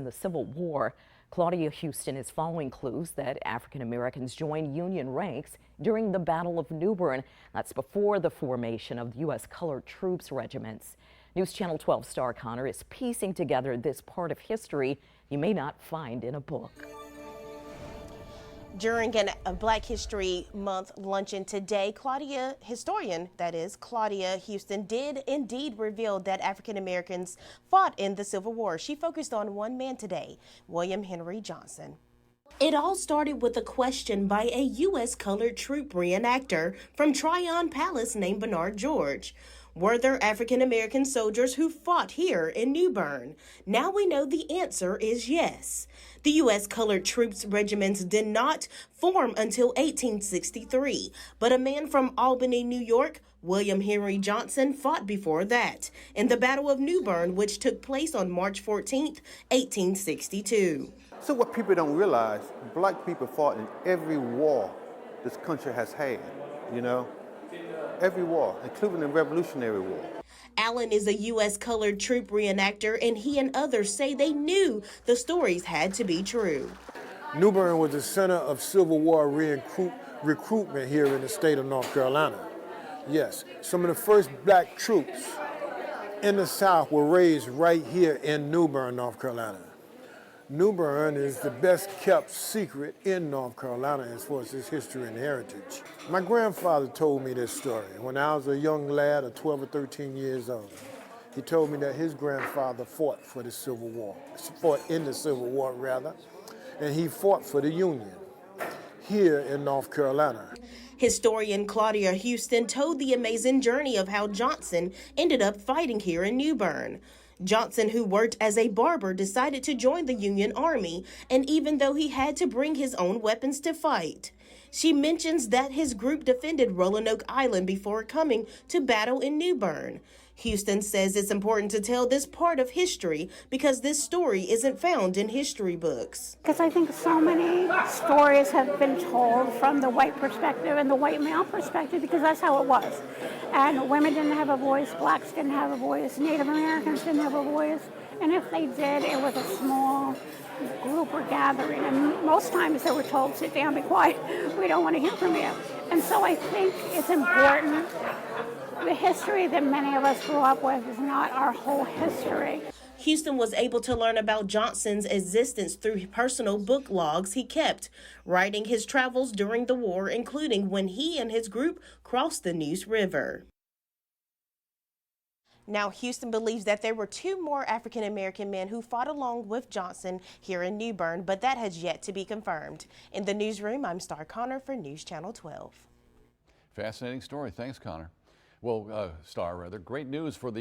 in the Civil War. Claudia Houston is following clues that African Americans joined Union ranks during the Battle of New Bern. That's before the formation of the U.S. Colored Troops regiments. News Channel 12 star Connor is piecing together this part of history you may not find in a book. During a Black History Month luncheon today, historian Claudia Houston did indeed reveal that African Americans fought in the Civil War. She focused on one man today, William Henry Johnson. It all started with a question by a U.S. colored troop reenactor from Tryon Palace named Bernard George. Were there African American soldiers who fought here in New Bern? Now we know the answer is yes. The U.S. Colored Troops regiments did not form until 1863, but a man from Albany, New York, William Henry Johnson, fought before that in the Battle of New Bern, which took place on March 14, 1862. So what people don't realize, black people fought in every war this country has had, every war, including the Revolutionary War. Allen is a U.S. colored troop reenactor, and he and others say they knew the stories had to be true. New Bern was the center of Civil War recruitment here in the state of North Carolina. Yes, some of the first black troops in the South were raised right here in New Bern, North Carolina. New Bern is the best kept secret in North Carolina as far as its history and heritage. My grandfather told me this story when I was a young lad of 12 or 13 years old. He told me that his grandfather fought for the Civil War, fought in the Civil War rather, and he fought for the Union here in North Carolina. Historian Claudia Houston told the amazing journey of how Johnson ended up fighting here in New Bern. Johnson, who worked as a barber, decided to join the Union Army, and even though he had to bring his own weapons to fight. She mentions that his group defended Roanoke Island before coming to battle in New Bern. Houston says it's important to tell this part of history because this story isn't found in history books. Because I think so many stories have been told from the white perspective and the white male perspective because that's how it was. And women didn't have a voice, blacks didn't have a voice, Native Americans didn't have a voice. And if they did, it was a small group or gathering. And most times they were told, sit down, be quiet, we don't want to hear from you. And so I think it's important. The history that many of us grew up with is not our whole history. Houston was able to learn about Johnson's existence through personal book logs he kept, writing his travels during the war, including when he and his group crossed the Neuse River. Now, Houston believes that there were two more African American men who fought along with Johnson here in New Bern, but that has yet to be confirmed. In the newsroom, I'm Star Connor for News Channel 12. Fascinating story. Thanks, Connor. Well, Star, rather. Great news for the